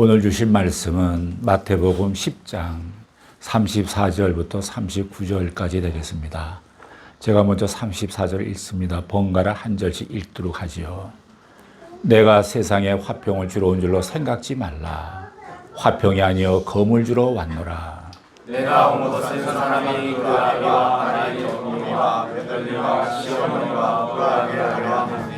오늘 주신 말씀은 마태복음 10장 34절부터 39절까지 되겠습니다. 제가 먼저 34절 읽습니다. 번갈아 한 절씩 읽도록 하지요. 내가 세상에 화평을 주러 온 줄로 생각지 말라. 화평이 아니여 검을 주러 왔노라. 내가 온 것은 사람이 그 아비와 하나님의 정의와 베들리와 시온과 그하게 하려 하니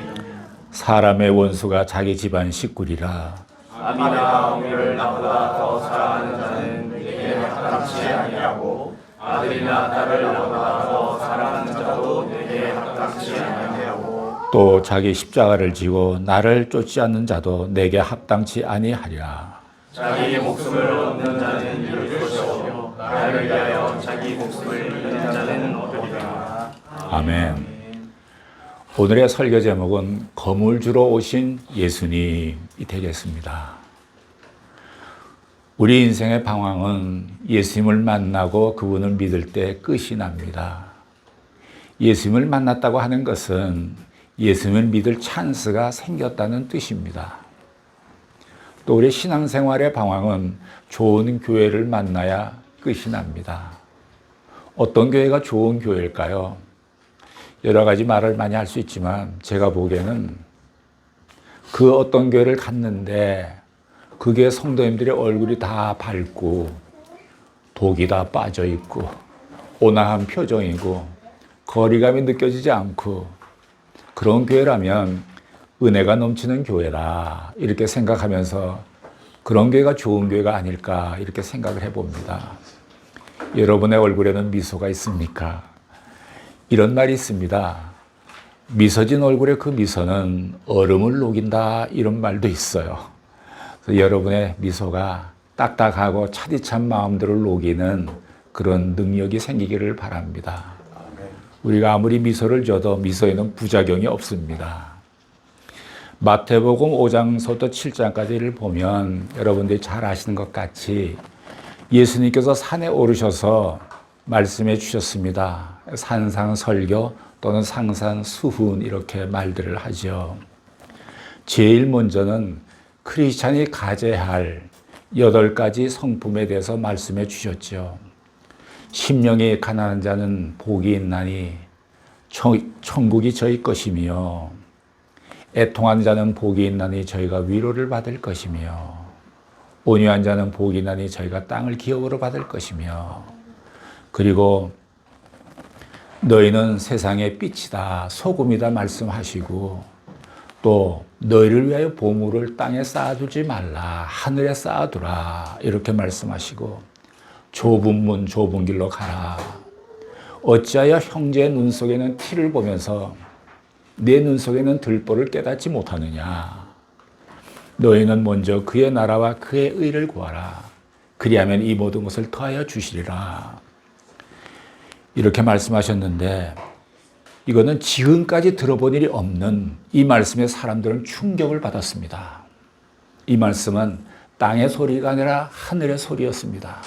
사람의 원수가 자기 집안 식구리라. 아비나 어미를 나보다 더 사랑하는 자는 내게 합당치 아니하고 아들이나 딸을 나보다 더 사랑하는 자도 내게 합당치 아니하고 또 자기 십자가를 지고 나를 쫓지 않는 자도 내게 합당치 아니하리라. 자기 목숨을 얻는 자는 잃을 것이요 나를 위하여 자기 목숨을 잃는 자는 얻으리라. 아멘. 오늘의 설교 제목은 검을 주러 오신 예수님이 되겠습니다. 우리 인생의 방황은 예수님을 만나고 그분을 믿을 때 끝이 납니다. 예수님을 만났다고 하는 것은 예수님을 믿을 찬스가 생겼다는 뜻입니다. 또 우리 신앙생활의 방황은 좋은 교회를 만나야 끝이 납니다. 어떤 교회가 좋은 교회일까요? 여러 가지 말을 많이 할 수 있지만 제가 보기에는 그 어떤 교회를 갔는데 그 교회 성도님들의 얼굴이 다 밝고 독이 다 빠져 있고 온화한 표정이고 거리감이 느껴지지 않고 그런 교회라면 은혜가 넘치는 교회라 이렇게 생각하면서 그런 교회가 좋은 교회가 아닐까 이렇게 생각을 해봅니다. 여러분의 얼굴에는 미소가 있습니까? 이런 말이 있습니다. 미소진 얼굴의 그 미소는 얼음을 녹인다 이런 말도 있어요. 그래서 여러분의 미소가 딱딱하고 차디찬 마음들을 녹이는 그런 능력이 생기기를 바랍니다. 우리가 아무리 미소를 줘도 미소에는 부작용이 없습니다. 마태복음 5장부터 7장까지를 보면 여러분들이 잘 아시는 것 같이 예수님께서 산에 오르셔서 말씀해 주셨습니다. 산상설교 또는 상산수훈 이렇게 말들을 하죠. 제일 먼저는 크리스찬이 가져야 할 8가지 성품에 대해서 말씀해 주셨죠. 심령이 가난한 자는 복이 있나니 천국이 저희 것이며 애통한 자는 복이 있나니 저희가 위로를 받을 것이며 온유한 자는 복이 있나니 저희가 땅을 기업으로 받을 것이며 그리고 너희는 세상의 빛이다, 소금이다 말씀하시고 또 너희를 위하여 보물을 땅에 쌓아두지 말라, 하늘에 쌓아두라 이렇게 말씀하시고 좁은 문 좁은 길로 가라. 어찌하여 형제의 눈 속에는 티를 보면서 내 눈 속에는 들보를 깨닫지 못하느냐. 너희는 먼저 그의 나라와 그의 의를 구하라. 그리하면 이 모든 것을 더하여 주시리라. 이렇게 말씀하셨는데 이거는 지금까지 들어본 일이 없는 이 말씀에 사람들은 충격을 받았습니다. 이 말씀은 땅의 소리가 아니라 하늘의 소리였습니다.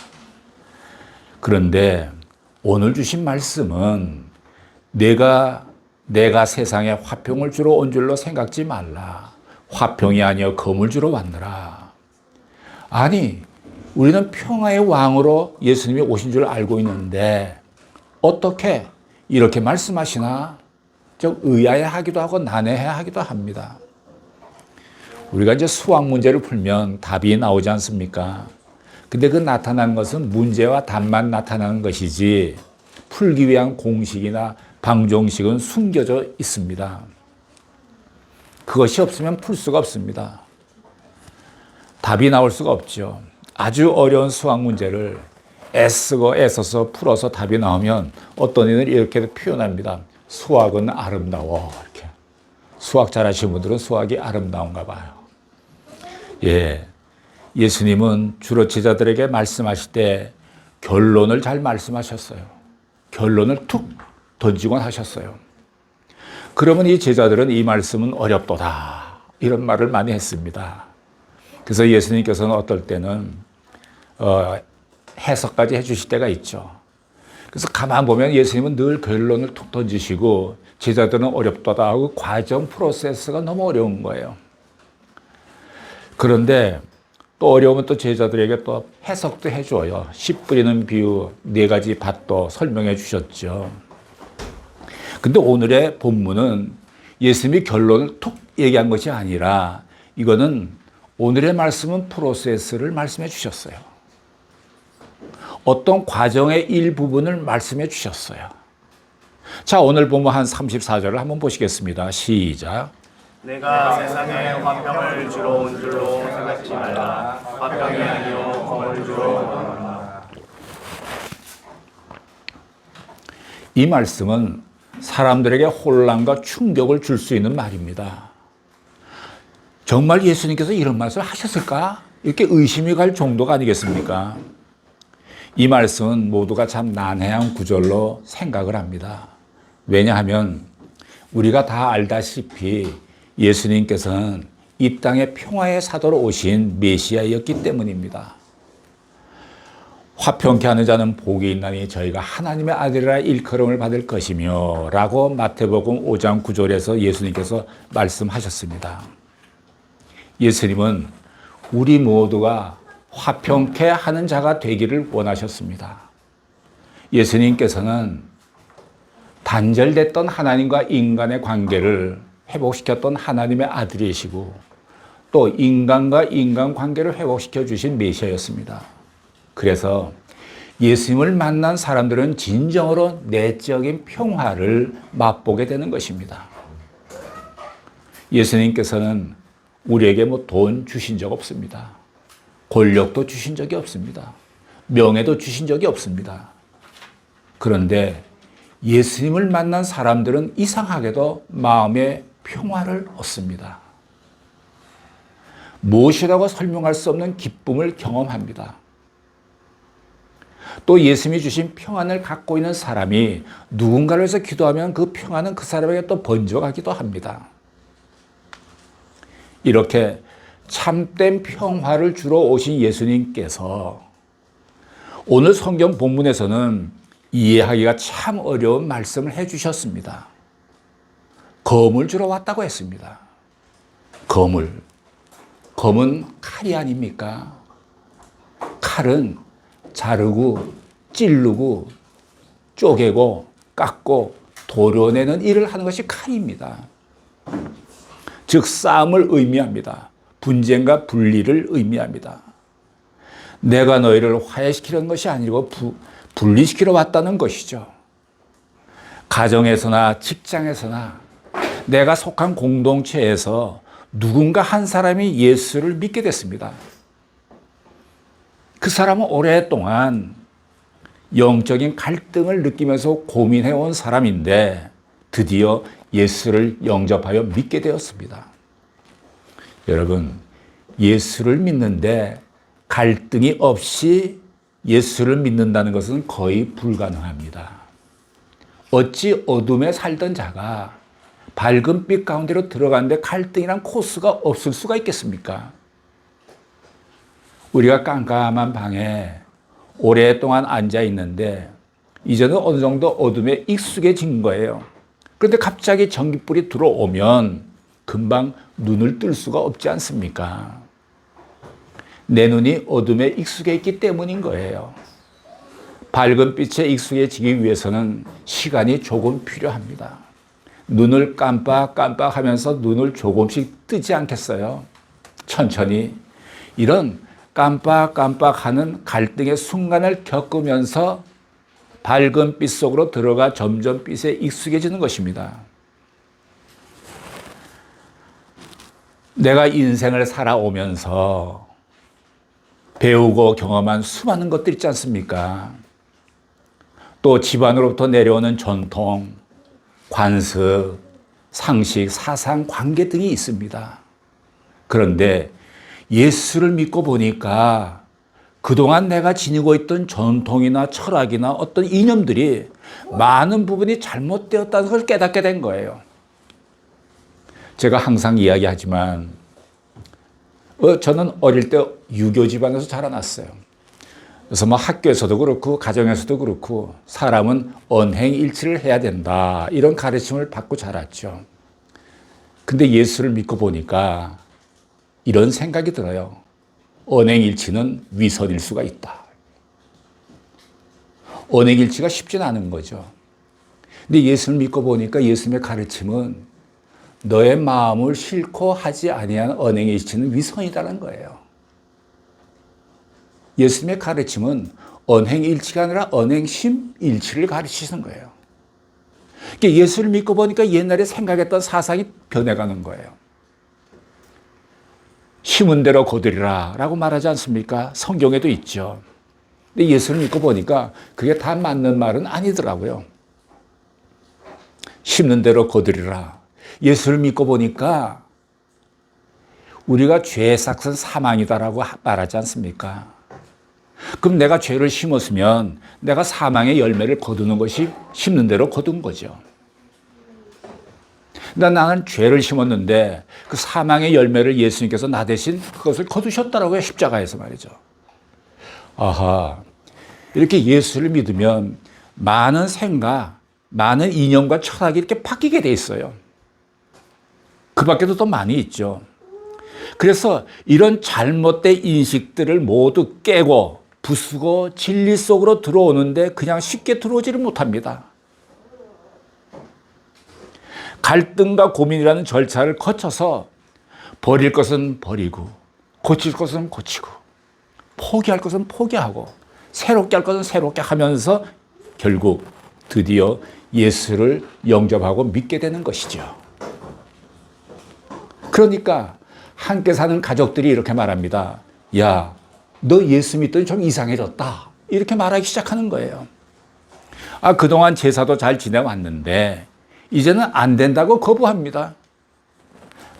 그런데 오늘 주신 말씀은 내가 세상에 화평을 주러 온 줄로 생각지 말라. 화평이 아니여 검을 주러 왔느라. 아니, 우리는 평화의 왕으로 예수님이 오신 줄 알고 있는데 어떻게 이렇게 말씀하시나? 좀 의아해하기도 하고 난해해하기도 합니다. 우리가 이제 수학 문제를 풀면 답이 나오지 않습니까? 근데 그 나타나는 것은 문제와 답만 나타나는 것이지 풀기 위한 공식이나 방정식은 숨겨져 있습니다. 그것이 없으면 풀 수가 없습니다. 답이 나올 수가 없죠. 아주 어려운 수학 문제를 애쓰고 애써서 풀어서 답이 나오면 어떤 이는 이렇게 표현합니다. 수학은 아름다워. 이렇게. 수학 잘하시는 분들은 수학이 아름다운가 봐요. 예. 예수님은 주로 제자들에게 말씀하실 때 결론을 잘 말씀하셨어요. 결론을 툭 던지곤 하셨어요. 그러면 이 제자들은 이 말씀은 어렵도다. 이런 말을 많이 했습니다. 그래서 예수님께서는 어떨 때는 해석까지 해주실 때가 있죠. 그래서 가만 보면 예수님은 늘 결론을 툭 던지시고 제자들은 어렵다다 하고 과정 프로세스가 너무 어려운 거예요. 그런데 또 어려우면 또 제자들에게 또 해석도 해줘요. 씨 뿌리는 비유 4가지 밭도 설명해 주셨죠. 근데 오늘의 본문은 예수님이 결론을 툭 얘기한 것이 아니라 이거는 오늘의 말씀은 프로세스를 말씀해 주셨어요. 어떤 과정의 일부분을 말씀해 주셨어요. 자, 오늘 본문 한 34절을 한번 보시겠습니다. 시작. 내가 세상에 화평을 주러 온 줄로 생각지 말라. 화평이 아니요 검을 주러 온다. 이 말씀은 사람들에게 혼란과 충격을 줄 수 있는 말입니다. 정말 예수님께서 이런 말씀을 하셨을까? 이렇게 의심이 갈 정도가 아니겠습니까? 이 말씀은 모두가 참 난해한 구절로 생각을 합니다. 왜냐하면 우리가 다 알다시피 예수님께서는 이 땅에 평화의 사도로 오신 메시아였기 때문입니다. 화평케 하는 자는 복이 있나니 저희가 하나님의 아들이라 일컬음을 받을 것이며 라고 마태복음 5장 9절에서 예수님께서 말씀하셨습니다. 예수님은 우리 모두가 화평케 하는 자가 되기를 원하셨습니다. 예수님께서는 단절됐던 하나님과 인간의 관계를 회복시켰던 하나님의 아들이시고 또 인간과 인간 관계를 회복시켜 주신 메시아였습니다. 그래서 예수님을 만난 사람들은 진정으로 내적인 평화를 맛보게 되는 것입니다. 예수님께서는 우리에게 돈 주신 적 없습니다. 권력도 주신 적이 없습니다. 명예도 주신 적이 없습니다. 그런데 예수님을 만난 사람들은 이상하게도 마음의 평화를 얻습니다. 무엇이라고 설명할 수 없는 기쁨을 경험합니다. 또 예수님이 주신 평안을 갖고 있는 사람이 누군가를 위해서 기도하면 그 평안은 그 사람에게 또 번져가기도 합니다. 이렇게 참된 평화를 주러 오신 예수님께서 오늘 성경 본문에서는 이해하기가 참 어려운 말씀을 해주셨습니다. 검을 주러 왔다고 했습니다. 검은 칼이 아닙니까? 칼은 자르고 찌르고 쪼개고 깎고 도려내는 일을 하는 것이 칼입니다. 즉 싸움을 의미합니다. 분쟁과 분리를 의미합니다. 내가 너희를 화해시키려는 것이 아니고 분리시키러 왔다는 것이죠. 가정에서나 직장에서나 내가 속한 공동체에서 누군가 한 사람이 예수를 믿게 됐습니다. 그 사람은 오랫동안 영적인 갈등을 느끼면서 고민해온 사람인데 드디어 예수를 영접하여 믿게 되었습니다. 여러분, 예수를 믿는데 갈등이 없이 예수를 믿는다는 것은 거의 불가능합니다. 어찌 어둠에 살던 자가 밝은 빛 가운데로 들어가는데 갈등이란 코스가 없을 수가 있겠습니까? 우리가 깜깜한 방에 오랫동안 앉아 있는데 이제는 어느 정도 어둠에 익숙해진 거예요. 그런데 갑자기 전기불이 들어오면 금방 눈을 뜰 수가 없지 않습니까? 내 눈이 어둠에 익숙해 있기 때문인 거예요. 밝은 빛에 익숙해지기 위해서는 시간이 조금 필요합니다. 눈을 깜빡깜빡하면서 눈을 조금씩 뜨지 않겠어요? 천천히 이런 깜빡깜빡하는 갈등의 순간을 겪으면서 밝은 빛 속으로 들어가 점점 빛에 익숙해지는 것입니다. 내가 인생을 살아오면서 배우고 경험한 수많은 것들 있지 않습니까? 또 집안으로부터 내려오는 전통, 관습, 상식, 사상, 관계 등이 있습니다. 그런데 예수를 믿고 보니까 그동안 내가 지니고 있던 전통이나 철학이나 어떤 이념들이 많은 부분이 잘못되었다는 걸 깨닫게 된 거예요. 제가 항상 이야기하지만 저는 어릴 때 유교 집안에서 자라났어요. 그래서 학교에서도 그렇고 가정에서도 그렇고 사람은 언행일치를 해야 된다 이런 가르침을 받고 자랐죠. 근데 예수를 믿고 보니까 이런 생각이 들어요. 언행일치는 위선일 수가 있다. 언행일치가 쉽지는 않은 거죠. 근데 예수를 믿고 보니까 예수님의 가르침은 너의 마음을 싣고 하지 아니한 언행일치는 위선이라는 거예요. 예수님의 가르침은 언행일치가 아니라 언행심일치를 가르치시는 거예요. 그러니까 예수를 믿고 보니까 옛날에 생각했던 사상이 변해가는 거예요. 심은 대로 거두리라 라고 말하지 않습니까? 성경에도 있죠. 근데 예수를 믿고 보니까 그게 다 맞는 말은 아니더라고요. 심는 대로 거두리라. 예수를 믿고 보니까 우리가 죄의 싹은 사망이다라고 말하지 않습니까? 그럼 내가 죄를 심었으면 내가 사망의 열매를 거두는 것이 심는 대로 거둔 거죠. 나는 죄를 심었는데 그 사망의 열매를 예수님께서 나 대신 그것을 거두셨다라고요. 십자가에서 말이죠. 아하, 이렇게 예수를 믿으면 많은 생각, 많은 이념과 철학이 이렇게 바뀌게 돼 있어요. 그 밖에도 더 많이 있죠. 그래서 이런 잘못된 인식들을 모두 깨고 부수고 진리 속으로 들어오는데 그냥 쉽게 들어오지를 못합니다. 갈등과 고민이라는 절차를 거쳐서 버릴 것은 버리고 고칠 것은 고치고 포기할 것은 포기하고 새롭게 할 것은 새롭게 하면서 결국 드디어 예수를 영접하고 믿게 되는 것이죠. 그러니까 함께 사는 가족들이 이렇게 말합니다. 야, 너 예수 믿더니 좀 이상해졌다. 이렇게 말하기 시작하는 거예요. 아, 그동안 제사도 잘 지내왔는데 이제는 안 된다고 거부합니다.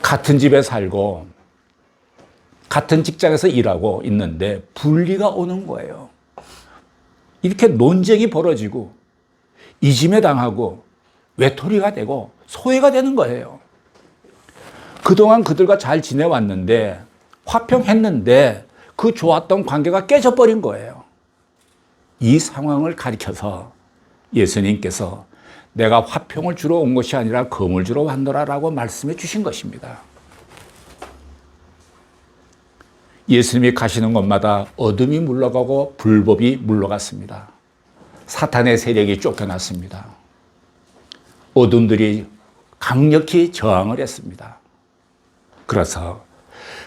같은 집에 살고 같은 직장에서 일하고 있는데 분리가 오는 거예요. 이렇게 논쟁이 벌어지고 이짐에 당하고 외톨이가 되고 소외가 되는 거예요. 그동안 그들과 잘 지내왔는데 화평했는데 그 좋았던 관계가 깨져버린 거예요. 이 상황을 가리켜서 예수님께서 내가 화평을 주러 온 것이 아니라 검을 주러 왔노라라고 말씀해 주신 것입니다. 예수님이 가시는 곳마다 어둠이 물러가고 불법이 물러갔습니다. 사탄의 세력이 쫓겨났습니다. 어둠들이 강력히 저항을 했습니다.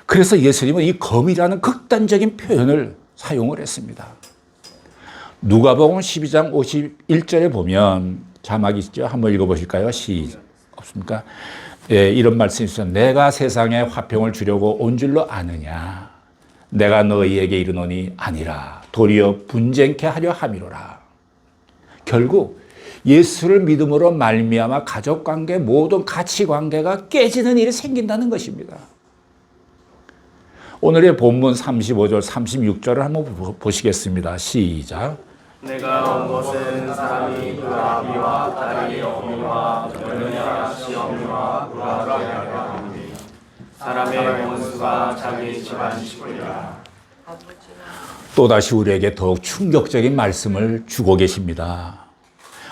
그래서 예수님은 이 검이라는 극단적인 표현을 사용을 했습니다. 누가복음 12장 51절에 보면 자막이 있죠. 한번 읽어보실까요? 없습니까? 예, 이런 말씀이 있어요. 내가 세상에 화평을 주려고 온 줄로 아느냐. 내가 너희에게 이르노니 아니라 도리어 분쟁케 하려 함이로라. 결국 예수를 믿음으로 말미암아 가족관계 모든 가치관계가 깨지는 일이 생긴다는 것입니다. 오늘의 본문 35절 36절을 한번 보시겠습니다. 시작. 내가 온 것은 사람이 그 아비와 딸이 어미와 며느리와 시어미와 부하를 하려 함이니 사람의 원수가 자기 집안 식구이라. 또다시 우리에게 더욱 충격적인 말씀을 주고 계십니다.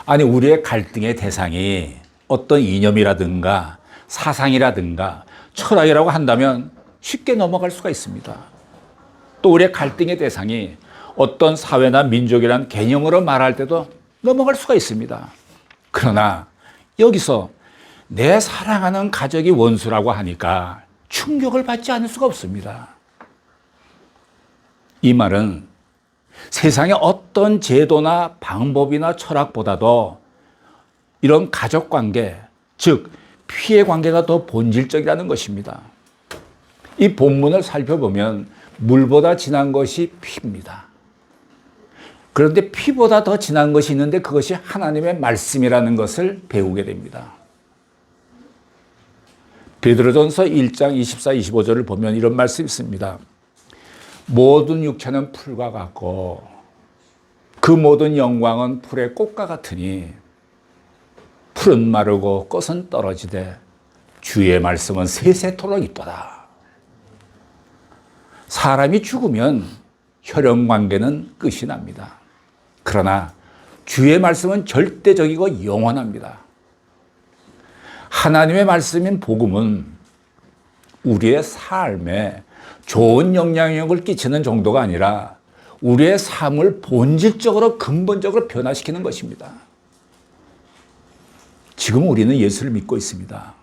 아니, 우리의 갈등의 대상이 어떤 이념이라든가 사상이라든가 철학이라고 한다면 쉽게 넘어갈 수가 있습니다. 또 우리의 갈등의 대상이 어떤 사회나 민족이란 개념으로 말할 때도 넘어갈 수가 있습니다. 그러나 여기서 내 사랑하는 가족이 원수라고 하니까 충격을 받지 않을 수가 없습니다. 이 말은 세상의 어떤 제도나 방법이나 철학보다도 이런 가족관계, 즉 피해 관계가 더 본질적이라는 것입니다. 이 본문을 살펴보면 물보다 진한 것이 피입니다. 그런데 피보다 더 진한 것이 있는데 그것이 하나님의 말씀이라는 것을 배우게 됩니다. 베드로전서 1장 24, 25절을 보면 이런 말씀이 있습니다. 모든 육체는 풀과 같고 그 모든 영광은 풀의 꽃과 같으니 풀은 마르고 꽃은 떨어지되 주의 말씀은 세세토록 이쁘다. 사람이 죽으면 혈연관계는 끝이 납니다. 그러나 주의 말씀은 절대적이고 영원합니다. 하나님의 말씀인 복음은 우리의 삶에 좋은 영향력을 끼치는 정도가 아니라 우리의 삶을 본질적으로 근본적으로 변화시키는 것입니다. 지금 우리는 예수를 믿고 있습니다.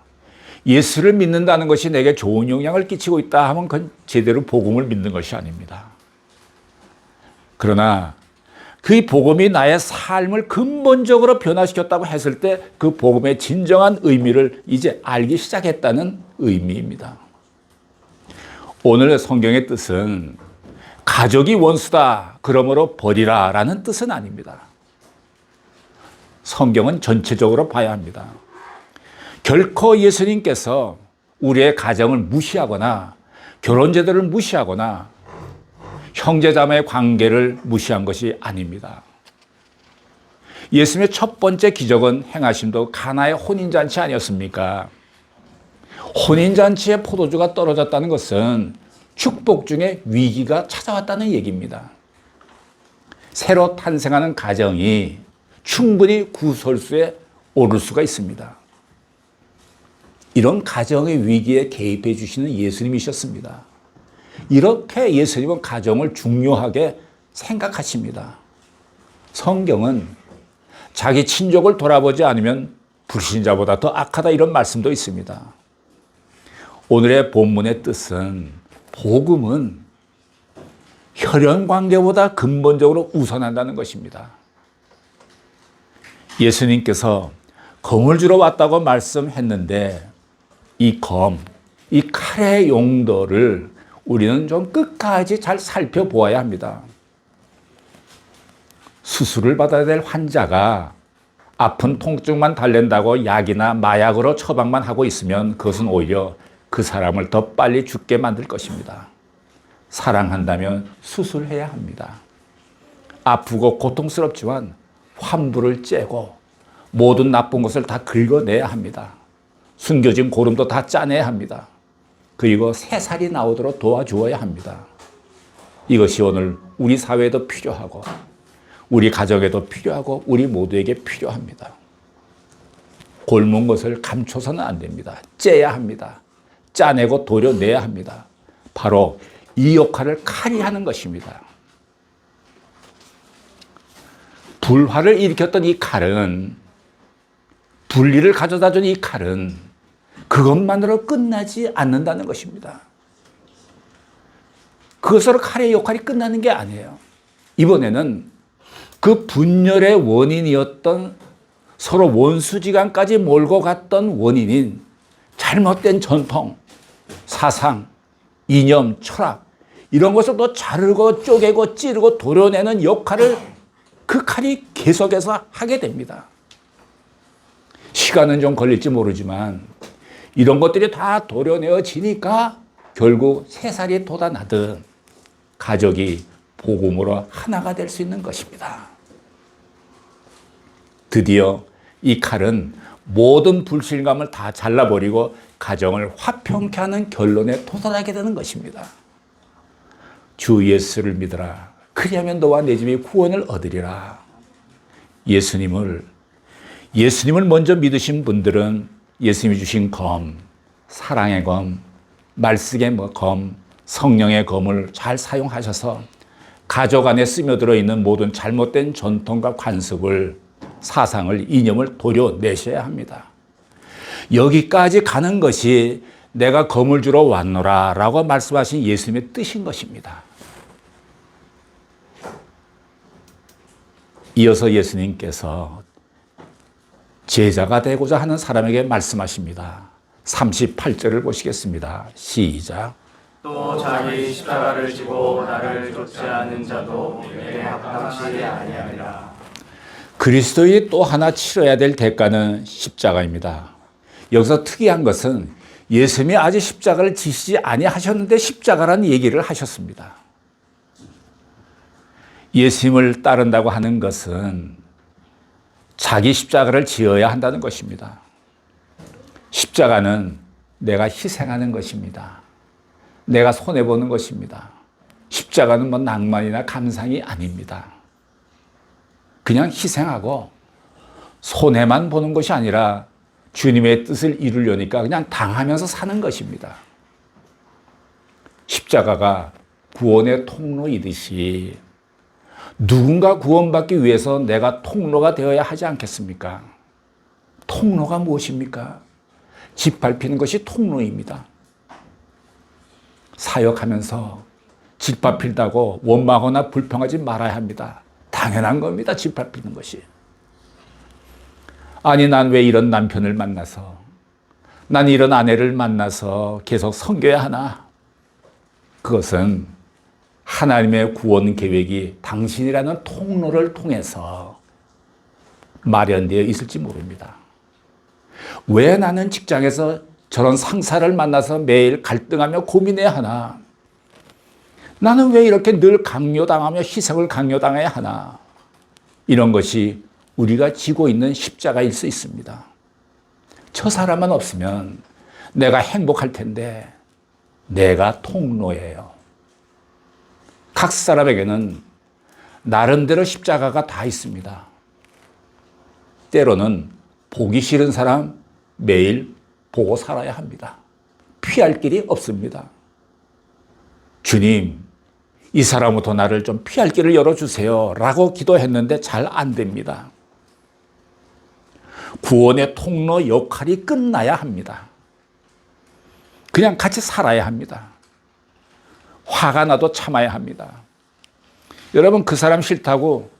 예수를 믿는다는 것이 내게 좋은 영향을 끼치고 있다 하면 그건 제대로 복음을 믿는 것이 아닙니다. 그러나 그 복음이 나의 삶을 근본적으로 변화시켰다고 했을 때 그 복음의 진정한 의미를 이제 알기 시작했다는 의미입니다. 오늘 성경의 뜻은 가족이 원수다, 그러므로 버리라 라는 뜻은 아닙니다. 성경은 전체적으로 봐야 합니다. 결코 예수님께서 우리의 가정을 무시하거나 결혼제도를 무시하거나 형제자매의 관계를 무시한 것이 아닙니다. 예수님의 첫 번째 기적은 행하심도 가나의 혼인잔치 아니었습니까? 혼인잔치에 포도주가 떨어졌다는 것은 축복 중에 위기가 찾아왔다는 얘기입니다. 새로 탄생하는 가정이 충분히 구설수에 오를 수가 있습니다. 이런 가정의 위기에 개입해 주시는 예수님이셨습니다. 이렇게 예수님은 가정을 중요하게 생각하십니다. 성경은 자기 친족을 돌아보지 않으면 불신자보다 더 악하다 이런 말씀도 있습니다. 오늘의 본문의 뜻은 복음은 혈연 관계보다 근본적으로 우선한다는 것입니다. 예수님께서 검을 주러 왔다고 말씀했는데 이 검, 이 칼의 용도를 우리는 좀 끝까지 잘 살펴보아야 합니다. 수술을 받아야 될 환자가 아픈 통증만 달랜다고 약이나 마약으로 처방만 하고 있으면 그것은 오히려 그 사람을 더 빨리 죽게 만들 것입니다. 사랑한다면 수술해야 합니다. 아프고 고통스럽지만 환부를 째고 모든 나쁜 것을 다 긁어내야 합니다. 숨겨진 고름도 다 짜내야 합니다. 그리고 새살이 나오도록 도와주어야 합니다. 이것이 오늘 우리 사회에도 필요하고 우리 가정에도 필요하고 우리 모두에게 필요합니다. 곪은 것을 감춰서는 안 됩니다. 째야 합니다. 짜내고 도려내야 합니다. 바로 이 역할을 칼이 하는 것입니다. 불화를 일으켰던 이 칼은, 분리를 가져다 준 이 칼은 그것만으로 끝나지 않는다는 것입니다. 그것으로 칼의 역할이 끝나는 게 아니에요. 이번에는 그 분열의 원인이었던 서로 원수지간까지 몰고 갔던 원인인 잘못된 전통, 사상, 이념, 철학 이런 것을 또 자르고 쪼개고 찌르고 도려내는 역할을 그 칼이 계속해서 하게 됩니다. 시간은 좀 걸릴지 모르지만 이런 것들이 다 도려내어지니까 결국 새살이 돋아나듯 가족이 복음으로 하나가 될 수 있는 것입니다. 드디어 이 칼은 모든 불신감을 다 잘라버리고 가정을 화평케 하는 결론에 도달하게 되는 것입니다. 주 예수를 믿으라. 그리하면 너와 내 집이 구원을 얻으리라. 예수님을 먼저 믿으신 분들은 예수님이 주신 검, 사랑의 검, 말씀의 검, 성령의 검을 잘 사용하셔서 가족 안에 스며들어 있는 모든 잘못된 전통과 관습을, 사상을, 이념을 도려내셔야 합니다. 여기까지 가는 것이 내가 검을 주러 왔노라 라고 말씀하신 예수님의 뜻인 것입니다. 이어서 예수님께서 제자가 되고자 하는 사람에게 말씀하십니다. 38절을 보시겠습니다. 시작. 또 자기 십자가를 지고 나를 쫓지 않는 자도 내게 합당치 아니하리라. 그리스도인이 또 하나 치러야 될 대가는 십자가입니다. 여기서 특이한 것은 예수님이 아직 십자가를 지시지 아니하셨는데 십자가라는 얘기를 하셨습니다. 예수님을 따른다고 하는 것은 자기 십자가를 지어야 한다는 것입니다. 십자가는 내가 희생하는 것입니다. 내가 손해보는 것입니다. 십자가는 뭐 낭만이나 감상이 아닙니다. 그냥 희생하고 손해만 보는 것이 아니라 주님의 뜻을 이루려니까 그냥 당하면서 사는 것입니다. 십자가가 구원의 통로이듯이 누군가 구원받기 위해서 내가 통로가 되어야 하지 않겠습니까? 통로가 무엇입니까? 짓밟히는 것이 통로입니다. 사역하면서 짓밟힌다고 원망하거나 불평하지 말아야 합니다. 당연한 겁니다. 짓밟히는 것이. 아니, 난 왜 이런 남편을 만나서, 난 이런 아내를 만나서 계속 섬겨야 하나? 그것은 하나님의 구원 계획이 당신이라는 통로를 통해서 마련되어 있을지 모릅니다. 왜 나는 직장에서 저런 상사를 만나서 매일 갈등하며 고민해야 하나? 나는 왜 이렇게 늘 강요당하며 희생을 강요당해야 하나? 이런 것이 우리가 지고 있는 십자가일 수 있습니다. 저 사람만 없으면 내가 행복할 텐데 내가 통로예요. 각 사람에게는 나름대로 십자가가 다 있습니다. 때로는 보기 싫은 사람 매일 보고 살아야 합니다. 피할 길이 없습니다. 주님, 이 사람부터 나를 좀 피할 길을 열어주세요 라고 기도했는데 잘 안 됩니다. 구원의 통로 역할이 끝나야 합니다. 그냥 같이 살아야 합니다. 화가 나도 참아야 합니다. 여러분, 그 사람 싫다고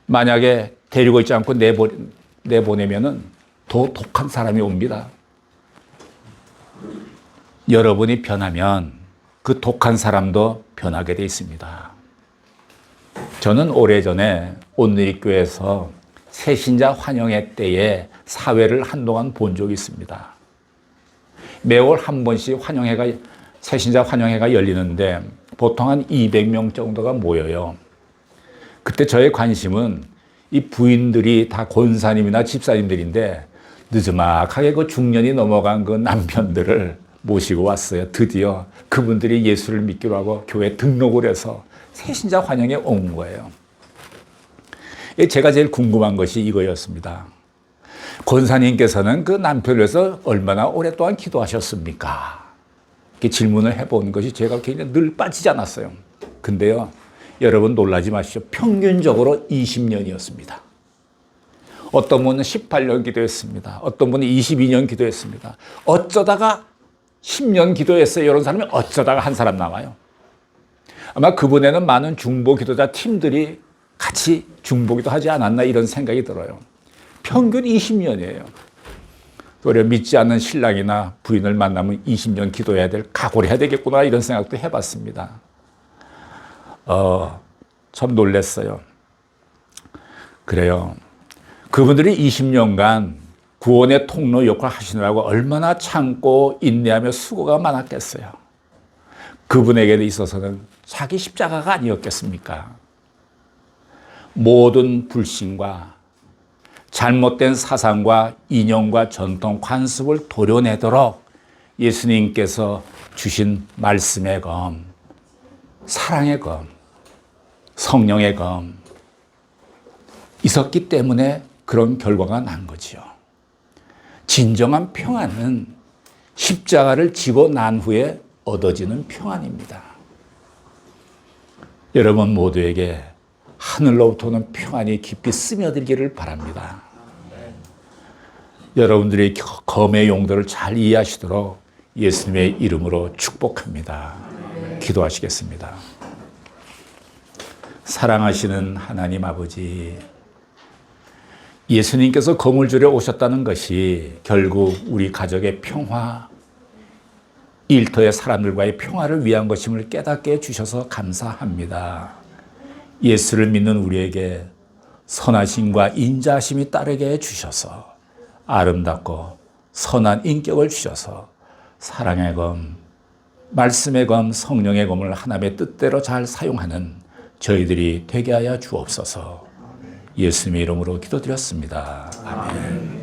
만약에 데리고 있지 않고 내보내면은 더 독한 사람이 옵니다. 여러분이 변하면 그 독한 사람도 변하게 돼 있습니다. 저는 오래전에 온누리교회에서 새신자 환영회 때에 사회를 한동안 본 적이 있습니다. 매월 한 번씩 새신자 환영회가 열리는데 보통 한 200명 정도가 모여요. 그때 저의 관심은 이 부인들이 다 권사님이나 집사님들인데 느즈막하게 그 중년이 넘어간 그 남편들을 모시고 왔어요. 드디어 그분들이 예수를 믿기로 하고 교회 등록을 해서 새신자 환영회 온 거예요. 제가 제일 궁금한 것이 이거였습니다. 권사님께서는 그 남편을 위해서 얼마나 오랫동안 기도하셨습니까? 이렇게 질문을 해본 것이 제가 굉장히 늘 빠지지 않았어요. 근데요, 여러분 놀라지 마시오. 평균적으로 20년이었습니다. 어떤 분은 18년 기도했습니다. 어떤 분은 22년 기도했습니다. 어쩌다가 10년 기도했어요. 이런 사람이 어쩌다가 한 사람 나와요. 아마 그분에는 많은 중보 기도자 팀들이 같이 중보기도 하지 않았나 이런 생각이 들어요. 평균 20년이에요. 오히려 믿지 않는 신랑이나 부인을 만나면 20년 기도해야 될 각오를 해야 되겠구나 이런 생각도 해봤습니다. 참 놀랐어요. 그래요. 그분들이 20년간 구원의 통로 역할을 하시느라고 얼마나 참고 인내하며 수고가 많았겠어요. 그분에게 있어서는 자기 십자가가 아니었겠습니까? 모든 불신과 잘못된 사상과 이념과 전통, 관습을 도려내도록 예수님께서 주신 말씀의 검, 사랑의 검, 성령의 검 있었기 때문에 그런 결과가 난 거지요. 진정한 평안은 십자가를 지고 난 후에 얻어지는 평안입니다. 여러분 모두에게 하늘로부터 오는 평안이 깊이 스며들기를 바랍니다. 여러분들의 검의 용도를 잘 이해하시도록 예수님의 이름으로 축복합니다. 기도하시겠습니다. 사랑하시는 하나님 아버지, 예수님께서 검을 주려 오셨다는 것이 결국 우리 가족의 평화, 일터의 사람들과의 평화를 위한 것임을 깨닫게 해주셔서 감사합니다. 예수를 믿는 우리에게 선하심과 인자하심이 따르게 해주셔서 아름답고 선한 인격을 주셔서 사랑의 검, 말씀의 검, 성령의 검을 하나님의 뜻대로 잘 사용하는 저희들이 되게 하여 주옵소서. 예수님의 이름으로 기도드렸습니다. 아멘.